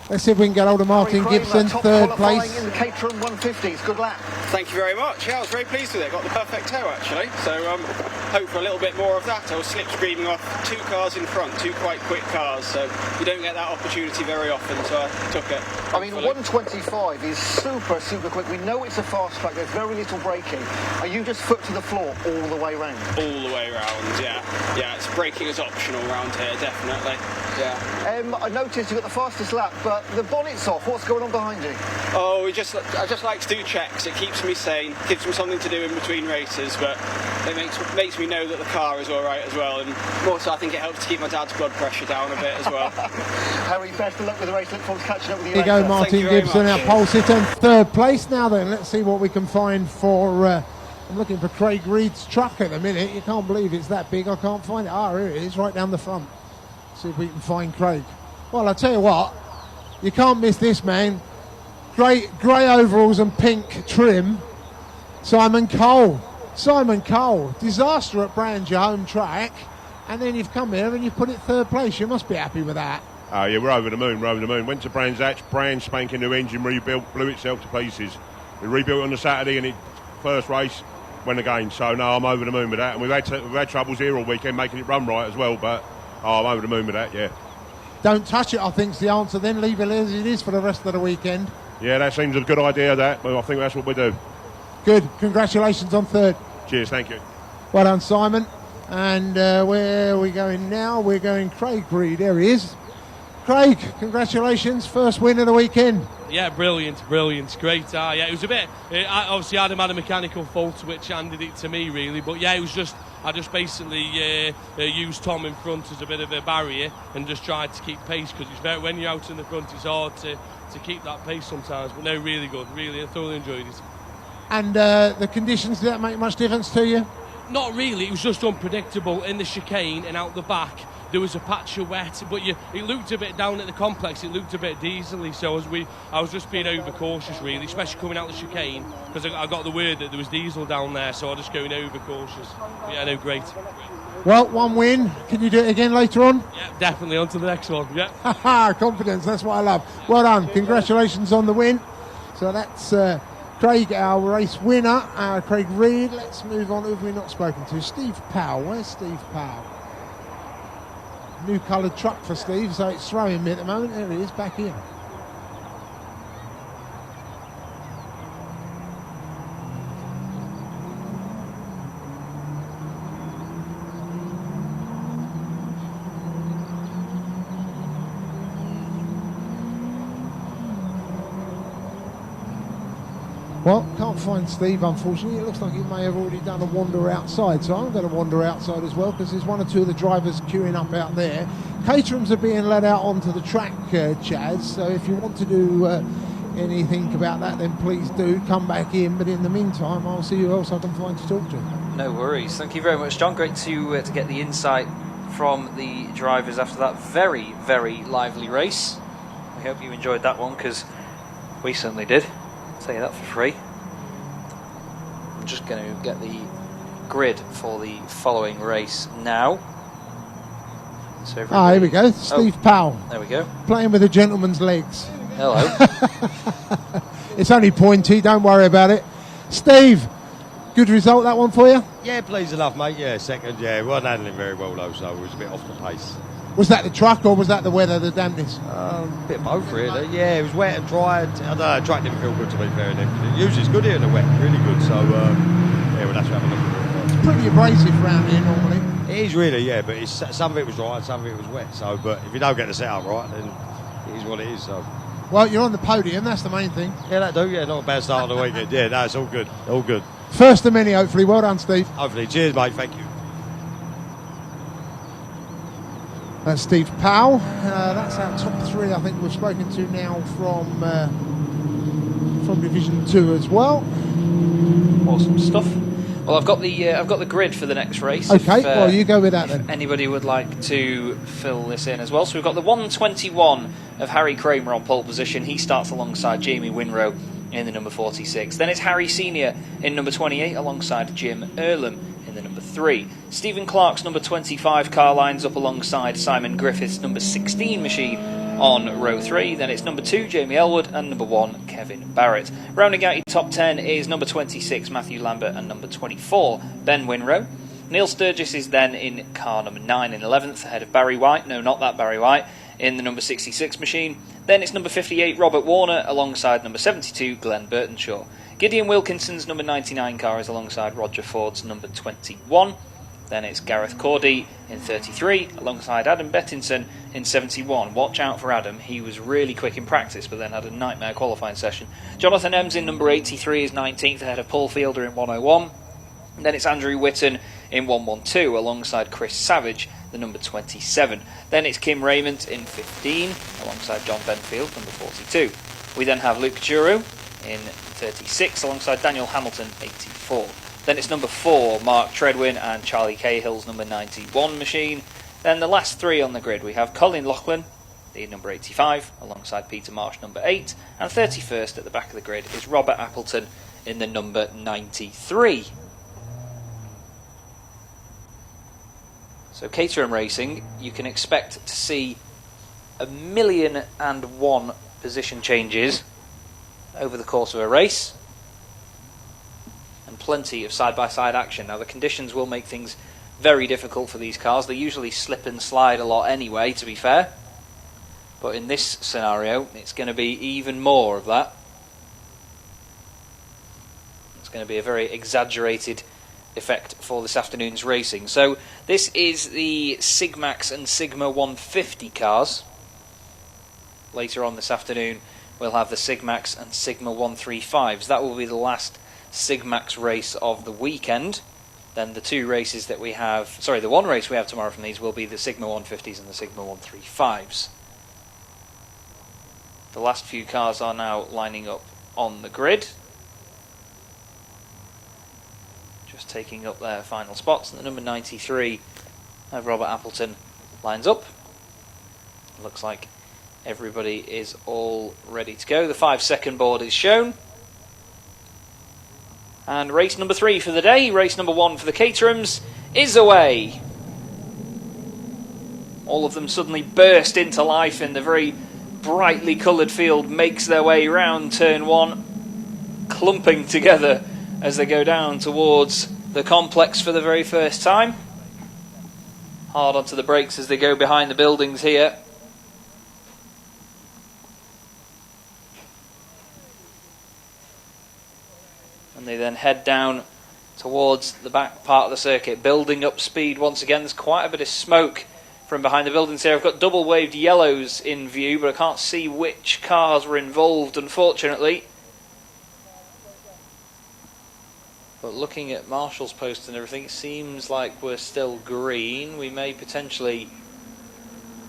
Let's see if we can get hold of Martin Gibson, third place. In the Caterham 150s. Good lap. Thank you very much. Yeah, I was very pleased with it. Got the perfect toe actually. So hope for a little bit more of that. I was slipstreaming off 2 cars in front, 2 quite quick cars. So you don't get that opportunity very often. So I took it. I mean, 125 is super, super quick. We know it's a fast track. There's very little braking. Are you just foot to the floor all the way round? All the way round, yeah. Yeah, it's braking is optional around here, definitely. Yeah. I noticed you got the fastest lap, but the bonnet's off. What's going on behind you? Oh, I just like to do checks. It keeps me sane, gives me something to do in between races, but it makes me know that the car is all right as well. And more so, I think it helps to keep my dad's blood pressure down a bit as well. Harry, best of luck with the race. Look forward to catching up with you. There you go, Martin Gibson, our pole sitter, in third place. Now then, let's see what we can find for. I'm looking for Craig Reed's truck at the minute. You can't believe it's that big. I can't find it. Ah, here it is, right down the front. See if we can find Craig. Well, I'll tell you what, you can't miss this man. Grey overalls and pink trim. Simon Cole. Simon Cole. Disaster at Brands, your home track. And then you've come here and you've put it third place. You must be happy with that. Oh, yeah, we're over the moon, Went to Brands Hatch, brand spanking new engine rebuilt, blew itself to pieces. We rebuilt it on the Saturday and it first race went again. So, no, I'm over the moon with that. And we've had troubles here all weekend making it run right as well, but I'm over the moon with that, yeah. Don't touch it, I think's the answer. Then leave it as it is for the rest of the weekend. Yeah, that seems a good idea, that. But I think that's what we do. Good. Congratulations on third. Cheers, thank you. Well done, Simon. And where are we going now? We're going Craig Reed. There he is. Craig, congratulations. First win of the weekend. Yeah, brilliant. Great. Yeah, it was a bit. Obviously, Adam had a mechanical fault which handed it to me, really. But yeah, it was just. I just basically used Tom in front as a bit of a barrier and just tried to keep pace because when you're out in the front, it's hard to keep that pace sometimes. But no, really good. Really, I thoroughly enjoyed it. And the conditions, did that make much difference to you? Not really. It was just unpredictable in the chicane and out the back. There was a patch of wet, but it looked a bit down at the complex. It looked a bit diesely, so I was just being overcautious, really, especially coming out the chicane because I got the word that there was diesel down there, so I was just going overcautious. Yeah, no, great. Well, one win. Can you do it again later on? Yeah, definitely. On to the next one. Yeah. Confidence. That's what I love. Well done. Congratulations on the win. So that's Craig, our race winner, Craig Reed. Let's move on. Who have we not spoken to? Steve Powell. Where's Steve Powell? New coloured truck for Steve, so it's throwing me at the moment. There he is, back in. Well, can't find Steve, unfortunately. It looks like he may have already done a wander outside, so I'm going to wander outside as well because there's one or two of the drivers queuing up out there. Caterhams are being let out onto the track, Chaz, so if you want to do anything about that, then please do come back in. But in the meantime, I'll see who else I can find to talk to. No worries. Thank you very much, John. Great to get the insight from the drivers after that very, very lively race. We hope you enjoyed that one because we certainly did. I'll tell you that for free. I'm just going to get the grid for the following race now. So here we go. Steve Powell. There we go. Playing with a gentleman's legs. Hello. It's only pointy, don't worry about it. Steve, good result that one for you? Yeah, pleased enough, mate. Yeah, second. Yeah, we weren't handling very well though, so it was a bit off the pace. Was that the truck or was that the weather, the dampness? A bit of both, really. Yeah, it was wet and dry. I don't know, the track didn't feel good to be fair. Usually it's good here in the wet, really good. So, yeah, we'll have to have a look at it. It's pretty abrasive around here normally. It is really, yeah, but some of it was dry and some of it was wet. So, but if you don't get the setup right, then it is what it is. So. Well, you're on the podium, that's the main thing. Yeah, that do, yeah, not a bad start of the weekend. Yeah, no, it's all good, all good. First of many, hopefully. Well done, Steve. Hopefully. Cheers, mate, thank you. That's Steve Powell. That's our top three, I think we've spoken to now from Division 2 as well. Awesome stuff. Well, I've got the grid for the next race. Okay, well, you go with that then. Anybody would like to fill this in as well. So we've got the 121 of Harry Kramer on pole position. He starts alongside Jamie Winrow in the number 46. Then it's Harry Senior in number 28 alongside Jim Earlham in the number 3. Stephen Clark's number 25 car lines up alongside Simon Griffith's number 16 machine on row 3. Then it's number 2, Jamie Elwood, and number 1, Kevin Barrett. Rounding out your top 10 is number 26, Matthew Lambert, and number 24, Ben Winrow. Neil Sturgis is then in car number 9 in 11th, ahead of Barry White. No, not that Barry White, in the number 66 machine. Then it's number 58, Robert Warner, alongside number 72, Glenn Burtonshaw. Gideon Wilkinson's number 99 car is alongside Roger Ford's number 21. Then it's Gareth Cordy in 33, alongside Adam Bettinson in 71. Watch out for Adam, he was really quick in practice, but then had a nightmare qualifying session. Jonathan Ems in number 83 is 19th, ahead of Paul Fielder in 101. And then it's Andrew Whitton in 112, alongside Chris Savage, the number 27. Then it's Kim Raymond in 15, alongside John Benfield, number 42. We then have Luke Juru in 36, alongside Daniel Hamilton, 84. Then it's number 4, Mark Treadwin, and Charlie Cahill's number 91 machine. Then the last 3 on the grid, we have Colin Loughlin, the number 85, alongside Peter Marsh, number 8. And 31st at the back of the grid is Robert Appleton in the number 93. So Caterham Racing, you can expect to see 1,000,001 position changes over the course of a race. And plenty of side-by-side action. Now the conditions will make things very difficult for these cars. They usually slip and slide a lot anyway, to be fair. But in this scenario, it's going to be even more of that. It's going to be a very exaggerated effect for this afternoon's racing. So this is the Sigmax and Sigma 150 cars. Later on this afternoon, we'll have the Sigmax and Sigma 135s. That will be the last Sigmax race of the weekend. Then the 2 races that we have, sorry, the 1 race we have tomorrow from these will be the Sigma 150s and the Sigma 135s. The last few cars are now lining up on the grid, just taking up their final spots. And the number 93 of Robert Appleton lines up. Looks like everybody is all ready to go. The 5-second board is shown. And race number 3 for the day, race number 1 for the Caterhams, is away. All of them suddenly burst into life in the very brightly coloured field, makes their way round turn 1, clumping together as they go down towards the complex for the very first time. Hard onto the brakes as they go behind the buildings here. And they then head down towards the back part of the circuit, building up speed once again. There's quite a bit of smoke from behind the buildings here. I've got double waved yellows in view, but I can't see which cars were involved, unfortunately. But looking at Marshall's post and everything, it seems like we're still green. We may potentially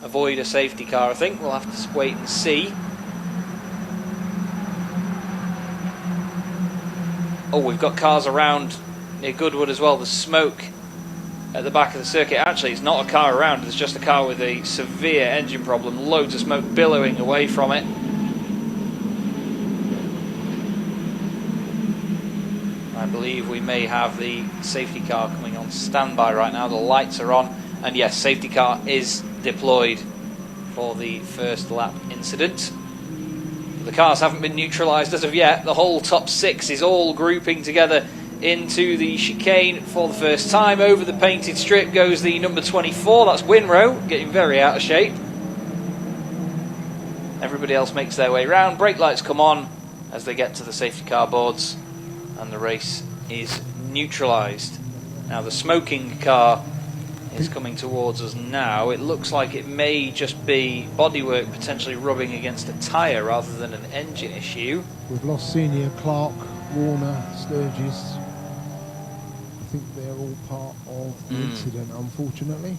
avoid a safety car, I think. We'll have to wait and see. Oh, we've got cars around near Goodwood as well. The smoke at the back of the circuit. Actually, it's not a car around. It's just a car with a severe engine problem. Loads of smoke billowing away from it. I believe we may have the safety car coming on standby right now. The lights are on. And yes, safety car is deployed for the first lap incident. The cars haven't been neutralised as of yet. The whole top 6 is all grouping together into the chicane for the first time. Over the painted strip goes the number 24. That's Winrow, getting very out of shape. Everybody else makes their way round. Brake lights come on as they get to the safety car boards, and the race is neutralised. Now the smoking car is coming towards us now. It looks like it may just be bodywork potentially rubbing against a tyre rather than an engine issue. We've lost Senior, Clark, Warner, Sturgis. I think they're all part of the incident, unfortunately.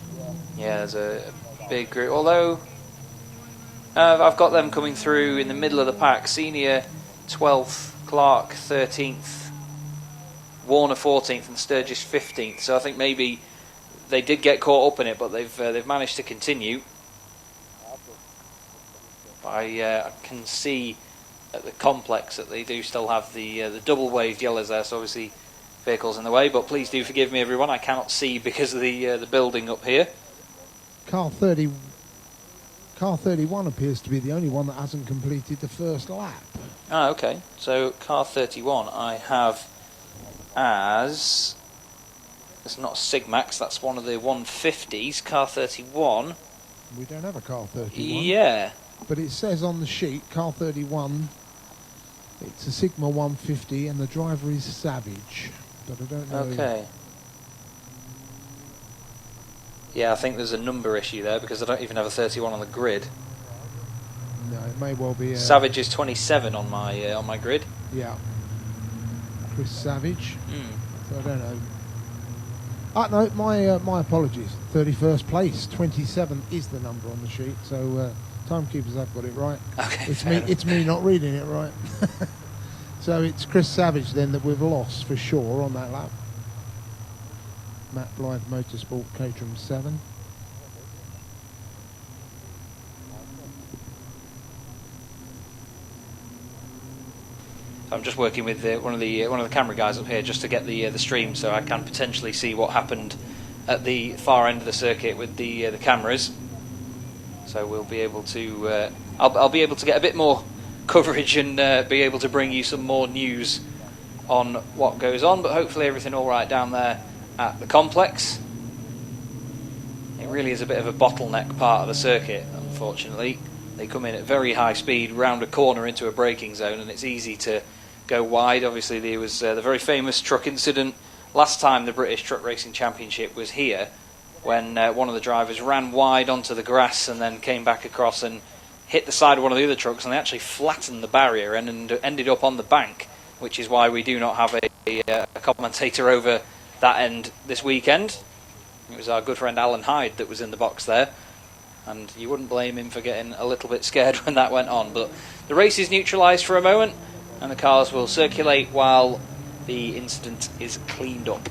Yeah, there's a big group. Although I've got them coming through in the middle of the pack. Senior 12th, Clark 13th, Warner 14th, and Sturgis 15th. So I think maybe they did get caught up in it, but they've managed to continue. I can see at the complex that they do still have the double waved yellows there, so obviously vehicles in the way. But please do forgive me, everyone. I cannot see because of the building up here. Car 30 car 31 appears to be the only one that hasn't completed the first lap. Ah, okay. So car 31 I have as... It's not a Sigmax, that's one of the 150s. Car 31... We don't have a car 31. Yeah. But it says on the sheet, car 31, it's a Sigma 150 and the driver is Savage. But I don't know. Okay. Yeah, I think there's a number issue there because I don't even have a 31 on the grid. No, it may well be. Savage is 27 on my grid. Yeah. Chris Savage. So I don't know. No, my apologies. 31st place. 27 is the number on the sheet. So timekeepers have got it right. Okay. It's me not reading it right. So it's Chris Savage then that we've lost for sure on that lap. Matt Blythe Motorsport Caterham 7. So I'm just working with one of the camera guys up here just to get the stream, so I can potentially see what happened at the far end of the circuit with the cameras. So we'll be able to I'll be able to get a bit more coverage and be able to bring you some more news on what goes on. But hopefully everything all right down there at the complex. It really is a bit of a bottleneck part of the circuit, unfortunately. They come in at very high speed round a corner into a braking zone, and it's easy to go wide. Obviously there was the very famous truck incident last time the British Truck Racing Championship was here, when one of the drivers ran wide onto the grass and then came back across and hit the side of one of the other trucks, and they actually flattened the barrier and ended up on the bank, which is why we do not have a commentator over that end this weekend. It was our good friend Alan Hyde that was in the box there, and you wouldn't blame him for getting a little bit scared when that went on. But the race is neutralised for a moment, and the cars will circulate while the incident is cleaned up.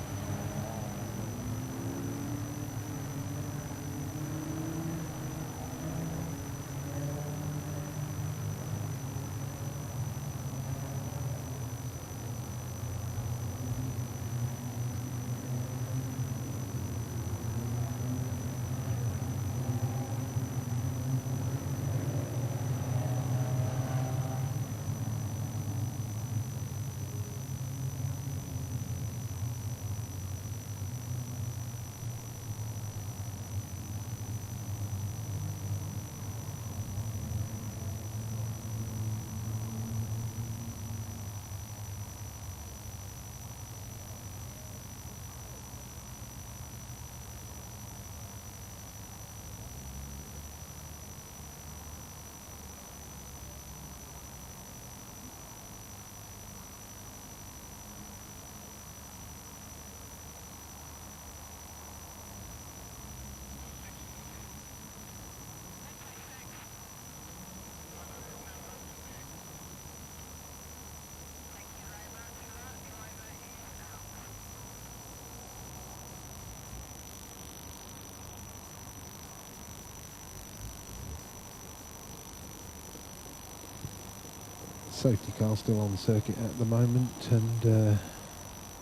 Safety car still on the circuit at the moment, and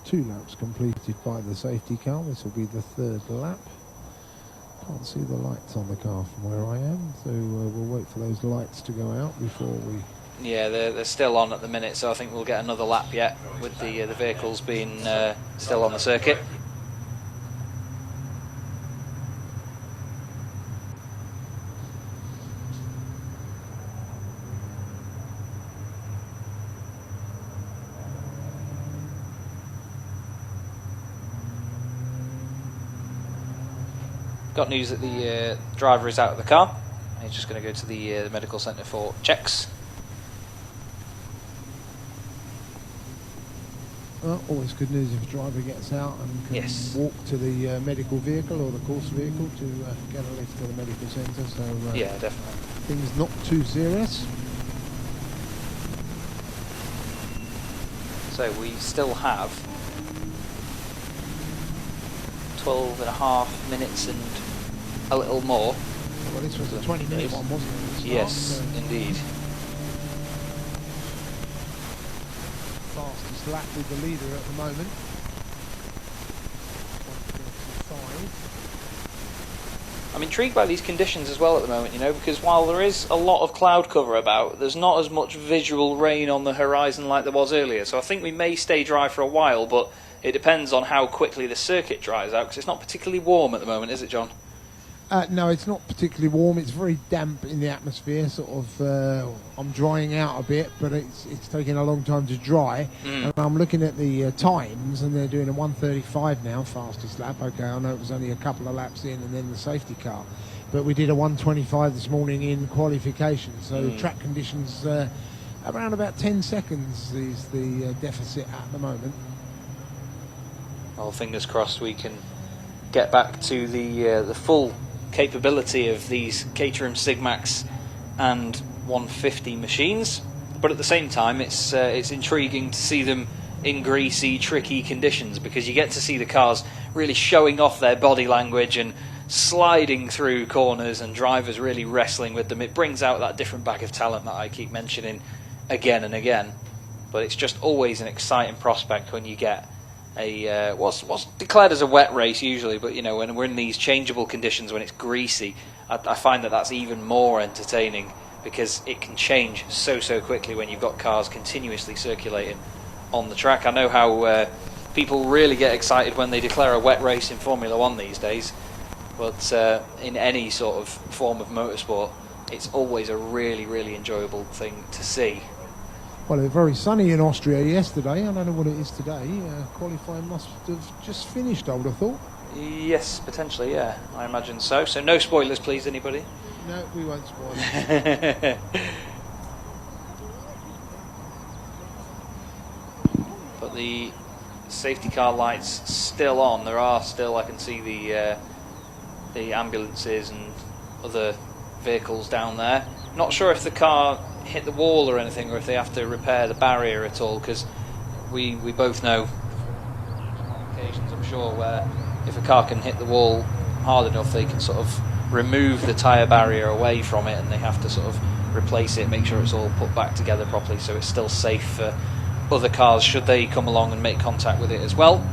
2 laps completed by the safety car. This will be the 3rd lap. Can't see the lights on the car from where I am, so we'll wait for those lights to go out before we... Yeah, they're still on at the minute, so I think we'll get another lap yet with the vehicles being still on the circuit. Got news that the driver is out of the car. He's just going to go to the medical centre for checks. Well, always good news if a driver gets out and can walk to the medical vehicle or the course vehicle to get a lift to the medical centre. So yeah, definitely. Things not too serious. So we still have 12.5 minutes and a little more. Well, this was a 20-minute one, wasn't it? Start, yes, indeed. Fastest lap with the leader at the moment. 1:35. I'm intrigued by these conditions as well at the moment, you know, because while there is a lot of cloud cover about, there's not as much visual rain on the horizon like there was earlier. So I think we may stay dry for a while, but it depends on how quickly the circuit dries out, because it's not particularly warm at the moment, is it, John? No, it's not particularly warm. It's very damp in the atmosphere. Sort of, I'm drying out a bit, but it's taking a long time to dry. And I'm looking at the times, and they're doing a 1:35 now, fastest lap. Okay, I know it was only a couple of laps in, and then the safety car, but we did a 1:25 this morning in qualification. So track conditions around about 10 seconds is the deficit at the moment. Well, fingers crossed we can get back to the full capability of these Caterham Sigmax and 150 machines, but at the same time it's intriguing to see them in greasy, tricky conditions, because you get to see the cars really showing off their body language and sliding through corners, and drivers really wrestling with them. It brings out that different bag of talent that I keep mentioning again and again, but it's just always an exciting prospect when you get what's declared as a wet race usually, but you know, when we're in these changeable conditions, when it's greasy, I find that that's even more entertaining, because it can change so quickly when you've got cars continuously circulating on the track. I know how people really get excited when they declare a wet race in Formula 1 these days, but in any sort of form of motorsport, it's always a really enjoyable thing to see. Well, it was very sunny in Austria yesterday. I don't know what it is today. Qualifying must have just finished, I would have thought. Yes, potentially, yeah. I imagine so. So no spoilers, please, anybody? No, we won't spoil it. But the safety car lights still on. There are still, I can see the ambulances and other vehicles down there. Not sure if the car hit the wall or anything, or if they have to repair the barrier at all, because we both know on occasions, I'm sure, where if a car can hit the wall hard enough, they can sort of remove the tyre barrier away from it, and they have to sort of replace it, make sure it's all put back together properly so it's still safe for other cars should they come along and make contact with it as well.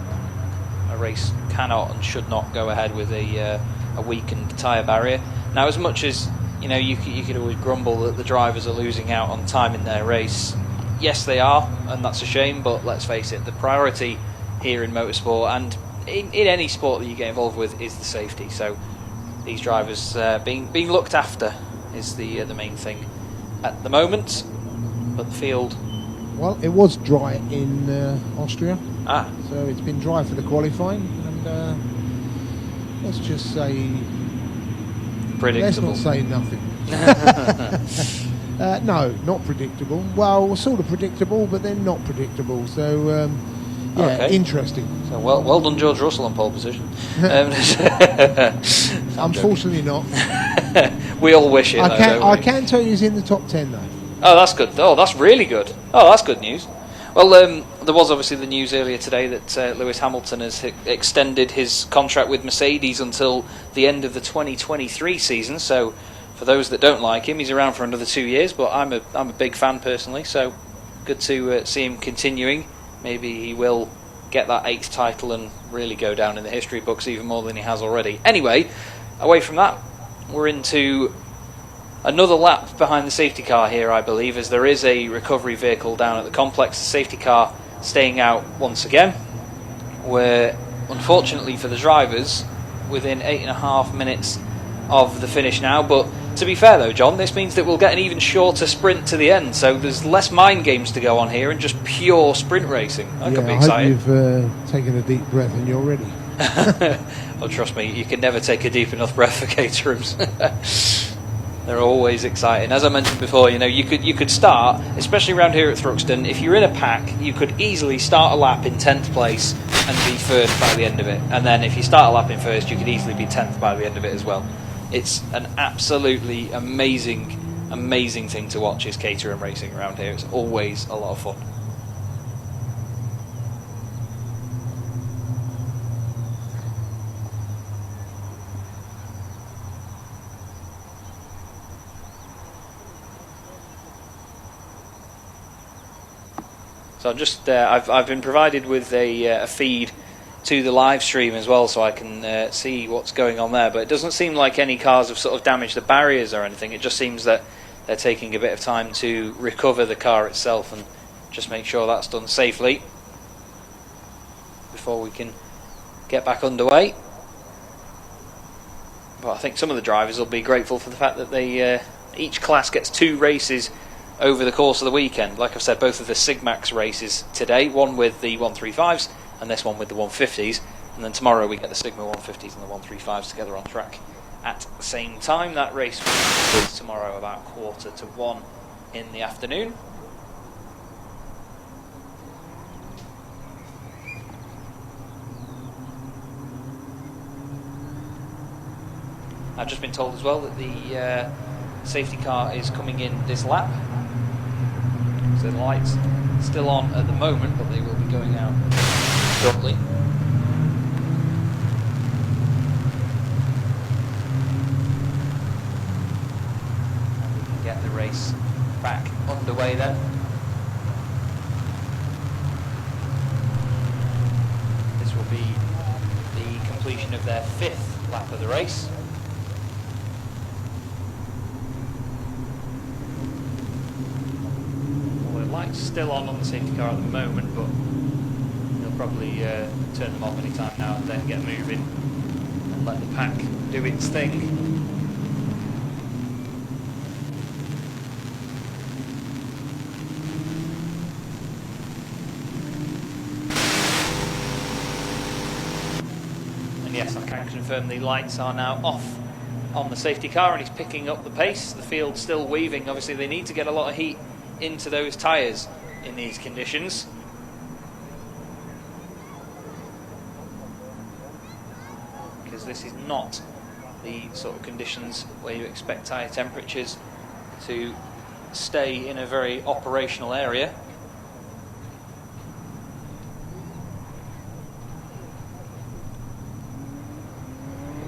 A race cannot and should not go ahead with a weakened tyre barrier. Now, as much as you know, you could always grumble that the drivers are losing out on time in their race. Yes, they are, and that's a shame, but let's face it, the priority here in motorsport, and in any sport that you get involved with, is the safety. So these drivers being looked after is the main thing at the moment. But the field... Well, it was dry in Austria. So it's been dry for the qualifying, and let's just say... Predictable. Let's not say nothing. No, not predictable. Well, sort of predictable, but then not predictable. So, yeah, okay. Interesting. So well done, George Russell on pole position. Unfortunately not. We all wish it, I can tell you he's in the top 10, though. Oh, that's good. Oh, that's really good. Oh, that's good news. Well, there was obviously the news earlier today that Lewis Hamilton has extended his contract with Mercedes until the end of the 2023 season. So, for those that don't like him, he's around for another 2 years. But I'm a big fan personally, so good to see him continuing. Maybe he will get that 8th title and really go down in the history books even more than he has already. Anyway, away from that, we're into another lap behind the safety car here, I believe, as there is a recovery vehicle down at the complex. The safety car staying out once again. We're, unfortunately for the drivers, within 8.5 minutes of the finish now. But to be fair though, John, this means that we'll get an even shorter sprint to the end. So there's less mind games to go on here and just pure sprint racing. That could be exciting. I hope you've taken a deep breath and you're ready. Oh, trust me, you can never take a deep enough breath for Caterhams. They're always exciting. As I mentioned before, you know, you could start, especially around here at Thruxton, if you're in a pack, you could easily start a lap in 10th place and be first by the end of it. And then if you start a lap in first, you could easily be 10th by the end of it as well. It's an absolutely amazing thing to watch, is Caterham racing around here. It's always a lot of fun. So I'm just, I've been provided with a feed to the live stream as well, so I can see what's going on there. But it doesn't seem like any cars have sort of damaged the barriers or anything. It just seems that they're taking a bit of time to recover the car itself and just make sure that's done safely before we can get back underway. But I think some of the drivers will be grateful for the fact that they each class gets 2 races over the course of the weekend. Like I've said, both of the Sigmax races today, one with the 135s and this one with the 150s, and then tomorrow we get the Sigma 150s and the 135s together on track at the same time. That race is tomorrow about 1:45 in the afternoon. I've just been told as well that the safety car is coming in this lap. So the lights still on at the moment, but they will be going out shortly. And we can get the race back underway then. This will be the completion of their 5th lap of the race. Lights still on the safety car at the moment, but they'll probably turn them off any time now and then, get moving and let the pack do its thing. And yes, I can confirm the lights are now off on the safety car and he's picking up the pace. The field's still weaving. Obviously they need to get a lot of heat into those tyres in these conditions. Because this is not the sort of conditions where you expect tyre temperatures to stay in a very operational area.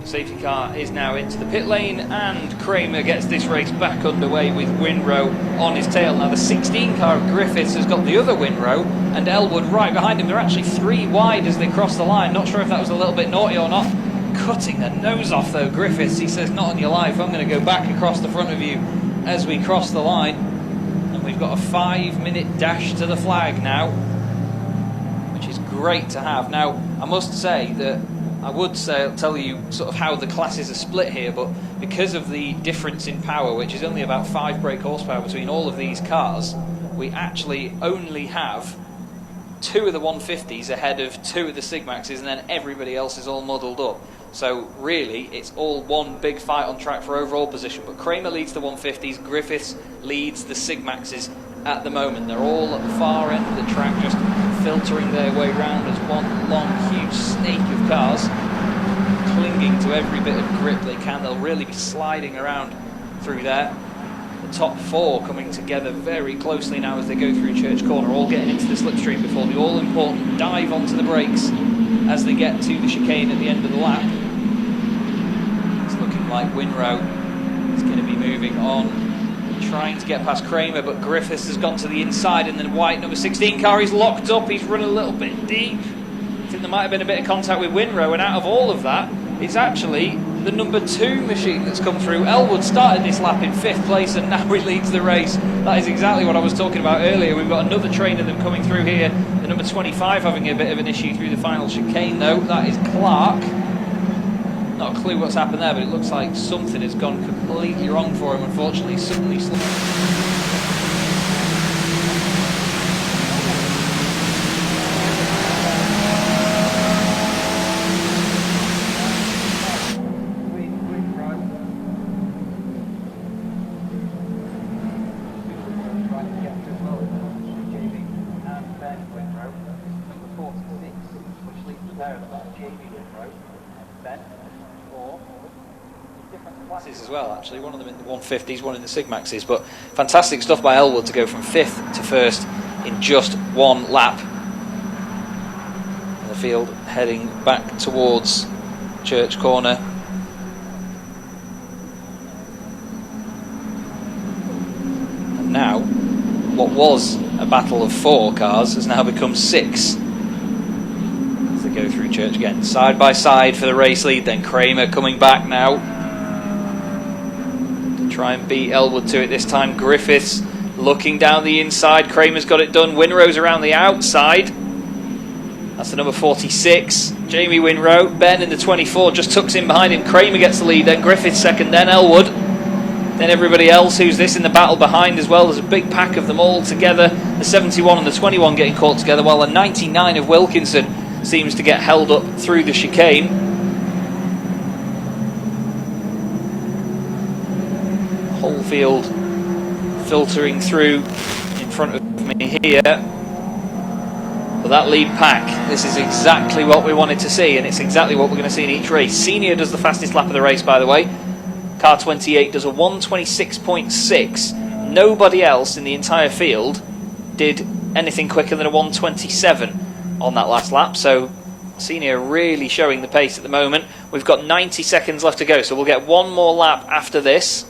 The safety car is now into the pit lane and Kramer gets this race back underway with Winrow on his tail. Now the 16 car of Griffiths has got the other Winrow and Elwood right behind him. They're actually 3 wide as they cross the line. Not sure if that was a little bit naughty or not. Cutting the nose off though, Griffiths. He says, not on your life, I'm going to go back across the front of you as we cross the line. And we've got a 5-minute dash to the flag now, which is great to have. Now I must say that I would tell you sort of how the classes are split here, but because of the difference in power, which is only about 5 brake horsepower between all of these cars, we actually only have 2 of the 150s ahead of 2 of the Sigmaxes, and then everybody else is all muddled up. So really, it's all one big fight on track for overall position. But Kramer leads the 150s, Griffiths leads the Sigmaxes at the moment. They're all at the far end of the track, just filtering their way round as one long, huge snake of cars, clinging to every bit of grip they can. They'll really be sliding around through there. The top 4 coming together very closely now as they go through Church Corner, all getting into the slipstream before the all-important dive onto the brakes as they get to the chicane at the end of the lap. It's looking like Winrow is going to be moving on, trying to get past Kramer, but Griffiths has gone to the inside, and then white number 16 car, he's locked up, he's run a little bit deep. I think there might have been a bit of contact with Winrow, and out of all of that, it's actually the number 2 machine that's come through. Elwood started this lap in 5th place, and now he leads the race. That is exactly what I was talking about earlier. We've got another train of them coming through here. The number 25 having a bit of an issue through the final chicane, though. That is Clark. Not a clue what's happened there, but it looks like something has gone completely wrong for him, unfortunately. Suddenly as well, actually, one of them in the 150s, one in the Sigmaxes, but fantastic stuff by Elwood to go from 5th to 1st in just 1 lap. And the field heading back towards Church Corner. And now, what was a battle of 4 cars has now become 6 as they go through church again. Side by side for the race lead, then Kramer coming back now to try and beat Elwood to it this time. Griffiths looking down the inside. Kramer's got it done. Winrow's around the outside. That's the number 46. Jamie Winrow. Ben in the 24 just tucks in behind him. Kramer gets the lead, then Griffiths second, then Elwood. Then everybody else who's this in the battle behind as well. There's a big pack of them all together. The 71 and the 21 getting caught together, while the 99 of Wilkinson seems to get held up through the chicane. Whole field filtering through in front of me here. But that lead pack, this is exactly what we wanted to see, and it's exactly what we're going to see in each race. Senior does the fastest lap of the race, by the way. Car 28 does a 1:26.6. Nobody else in the entire field did anything quicker than a 1:27 on that last lap. So Senior really showing the pace at the moment. We've got 90 seconds left to go, so we'll get one more lap after this.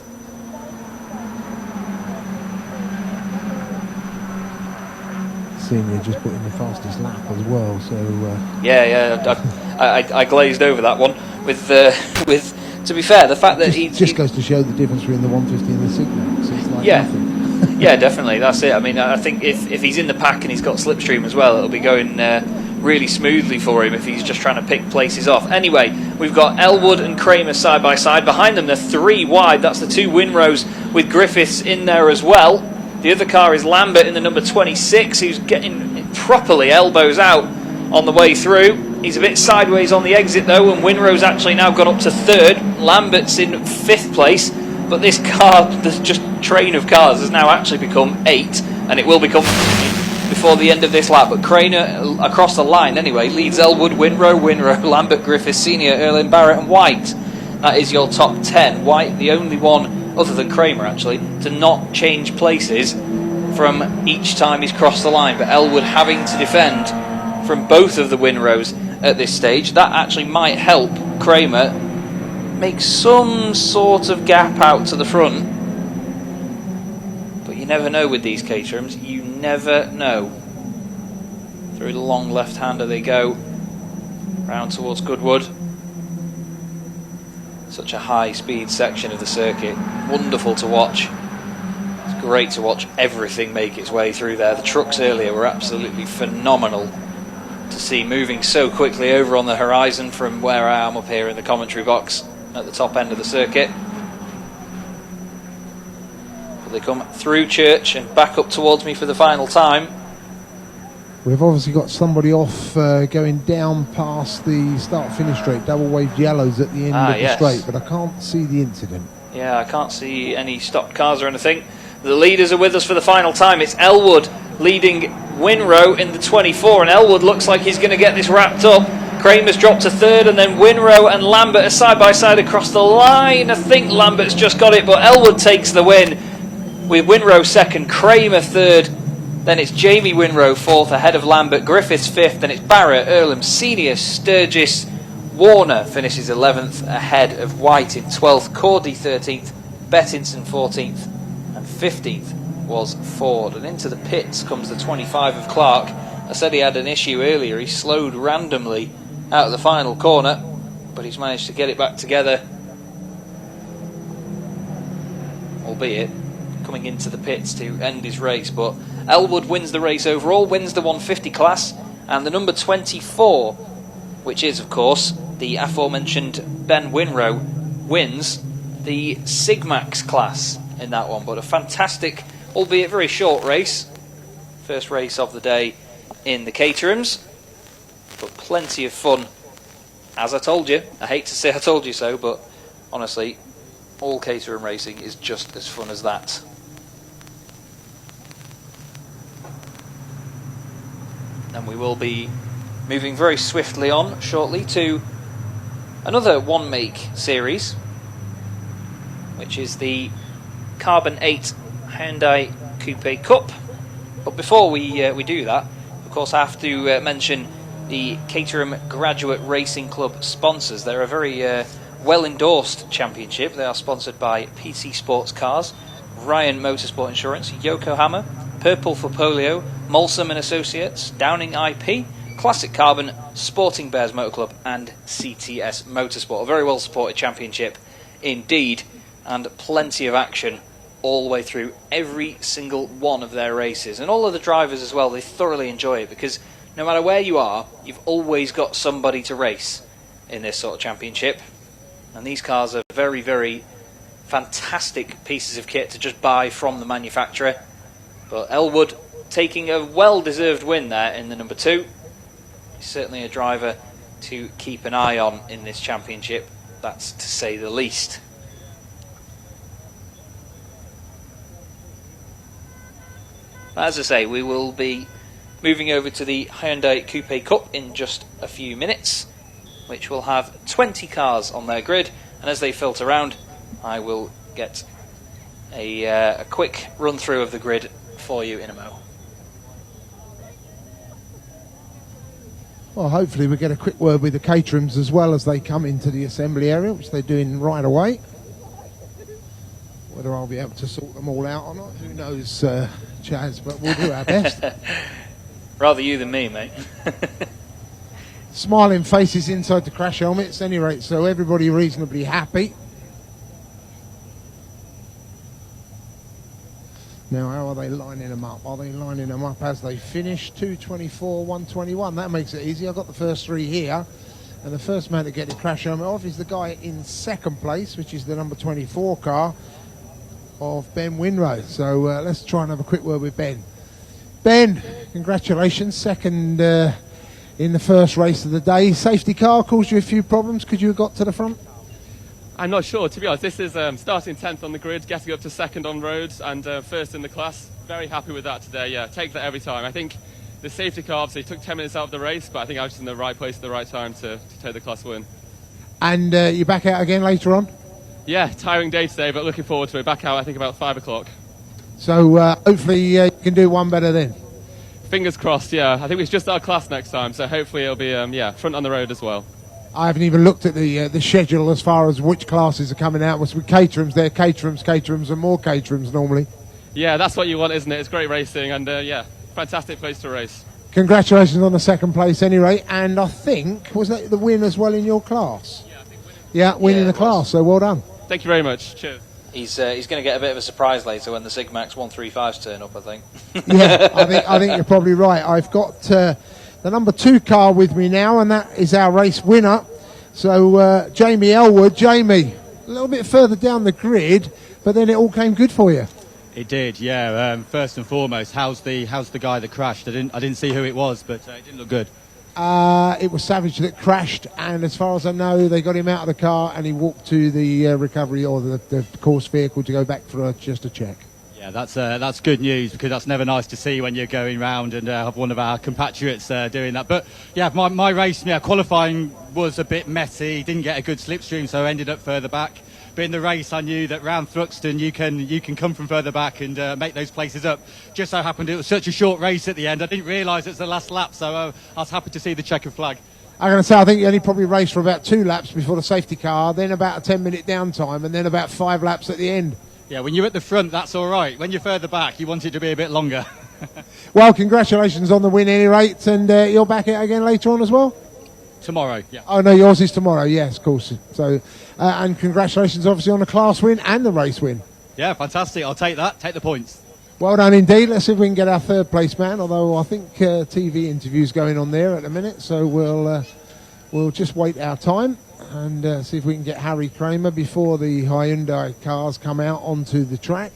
Senior just put in the fastest lap as well. So I glazed over that one with. To be fair, the fact that he just goes to show the difference between the 150 and the Sigmax. It's like nothing. Yeah, definitely. That's it. I mean, I think if he's in the pack and he's got slipstream as well, it'll be going really smoothly for him if he's just trying to pick places off. Anyway, we've got Elwood and Kramer side by side. Behind them, they're 3 wide. That's the 2 Winrows with Griffiths in there as well. The other car is Lambert in the number 26, who's getting properly elbows out on the way through. He's a bit sideways on the exit though, and Winrow's actually now gone up to 3rd. Lambert's in 5th place, but this car, this just train of cars, has now actually become 8, and it will become before the end of this lap. But Craner, across the line anyway, leads Elwood, Winrow, Lambert, Griffiths, Senior, Erling, Barrett and White. That is your top 10. White, the only one, other than Kramer actually, to not change places from each time he's crossed the line. But Elwood having to defend from both of the Winrows at this stage. That actually might help Kramer make some sort of gap out to the front. But you never know with these Caterhams. You never know. Through the long left-hander they go. Round towards Goodwood. Such a high-speed section of the circuit. Wonderful to watch. It's great to watch everything make its way through there. The trucks earlier were absolutely phenomenal to see, moving so quickly over on the horizon from where I am up here in the commentary box at the top end of the circuit. But they come through church and back up towards me for the final time. We've obviously got somebody off going down past the start-finish straight, double-waved yellows at the end of the straight, but I can't see the incident. Yeah, I can't see any stopped cars or anything. The leaders are with us for the final time. It's Elwood leading Winrow in the 24, and Elwood looks like he's going to get this wrapped up. Kramer's dropped to 3rd, and then Winrow and Lambert are side by side across the line. I think Lambert's just got it, but Elwood takes the win with Winrow 2nd, Kramer 3rd, then it's Jamie Winrow 4th ahead of Lambert, Griffiths 5th, then it's Barrett, Earlham, Senior, Sturgis, Warner finishes 11th ahead of White in 12th, Cordy 13th, Bettinson 14th, and 15th was Ford. And into the pits comes the 25 of Clark. I said he had an issue earlier. He slowed randomly out of the final corner, but he's managed to get it back together, albeit coming into the pits to end his race. But Elwood wins the race overall, wins the 150 class, and the number 24, which is of course the aforementioned Ben Winrow, wins the Sigmax class in that one. But a fantastic, albeit very short race, first race of the day in the Caterhams, but plenty of fun. As I told you, I hate to say I told you so, but honestly, all Caterham racing is just as fun as that. And we will be moving very swiftly on shortly to another one-make series, which is the Carbon 8 Hyundai Coupe Cup. But before we do that, of course I have to mention the Caterham Graduate Racing Club sponsors. They're a very well-endorsed championship. They are sponsored by PC Sports Cars, Ryan Motorsport Insurance, Yokohama, Purple for Polio, Molsum and Associates, Downing IP, Classic Carbon, Sporting Bears Motor Club and CTS Motorsport. A very well supported championship indeed, and plenty of action all the way through every single one of their races. And all of the drivers as well, they thoroughly enjoy it, because no matter where you are, you've always got somebody to race in this sort of championship. And these cars are very, very fantastic pieces of kit to just buy from the manufacturer. But Elwood taking a well-deserved win there in the number 2. He's certainly a driver to keep an eye on in this championship, that's to say the least. As I say, we will be moving over to the Hyundai Coupe Cup in just a few minutes, which will have 20 cars on their grid, and as they filter around, I will get a quick run through of the grid for you in a mo. Well, hopefully we get a quick word with the Caterhams as well as they come into the assembly area, which they're doing right away. Whether I'll be able to sort them all out or not, who knows, Chaz, but we'll do our best. Rather you than me, mate. Smiling faces inside the crash helmets, at any rate, so everybody reasonably happy. Now, how are they lining them up? Are they lining them up as they finish? 224, 121. That makes it easy. I've got the first 3 here. And the first man to get the crash helmet off is the guy in second place, which is the number 24 car of Ben Winrow. So let's try and have a quick word with Ben. Ben, congratulations. Second in the first race of the day. Safety car caused you a few problems. Could you have got to the front? I'm not sure, to be honest. This is starting 10th on the grid, getting up to second on roads, and first in the class. Very happy with that today. Yeah, take that every time. I think the safety car obviously took 10 minutes out of the race, but I think I was just in the right place at the right time to take the class win. And you're back out again later on? Yeah, tiring day today, but looking forward to it. Back out, I think, about 5 o'clock. So hopefully you can do one better then. Fingers crossed, yeah. I think it's just our class next time, so hopefully it'll be front on the road as well. I haven't even looked at the schedule as far as which classes are coming out. With Caterhams, there Caterhams and more Caterhams normally. Yeah, that's what you want, isn't it? It's great racing, and fantastic place to race. Congratulations on the second place anyway, and I think, was that the win as well in your class? Yeah, I think winning. Yeah, winning the class, so well done. Thank you very much. Cheers. He's going to get a bit of a surprise later when the Sigmax 135s turn up, I think. Yeah, I think you're probably right. I've got the number 2 car with me now, and that is our race winner. So Jamie Elwood. Jamie, a little bit further down the grid, but then it all came good for you. It did, yeah. First and foremost, how's the guy that crashed? I didn't see who it was, but it didn't look good. It was Savage that crashed, and as far as I know, they got him out of the car and he walked to the recovery or the course vehicle to go back for just a check. Yeah, that's good news, because that's never nice to see when you're going round and have one of our compatriots doing that. But yeah, my race, qualifying was a bit messy. Didn't get a good slipstream, so I ended up further back. But in the race, I knew that round Thruxton, you can come from further back and make those places up. Just so happened it was such a short race at the end. I didn't realise it's the last lap, so I was happy to see the checkered flag. I'm going to say I think you only probably raced for about 2 laps before the safety car, then about a 10-minute downtime, and then about 5 laps at the end. Yeah, when you're at the front, that's all right. When you're further back, you want it to be a bit longer. Well, congratulations on the win, at any rate, and you're back out again later on as well? Tomorrow, yeah. Oh, no, yours is tomorrow, yes, of course. So, and congratulations, obviously, on the class win and the race win. Yeah, fantastic. I'll take that. Take the points. Well done indeed. Let's see if we can get our third place man, although I think TV interview's going on there at the minute, so we'll just wait our time and see if we can get Harry Kramer before the Hyundai cars come out onto the track.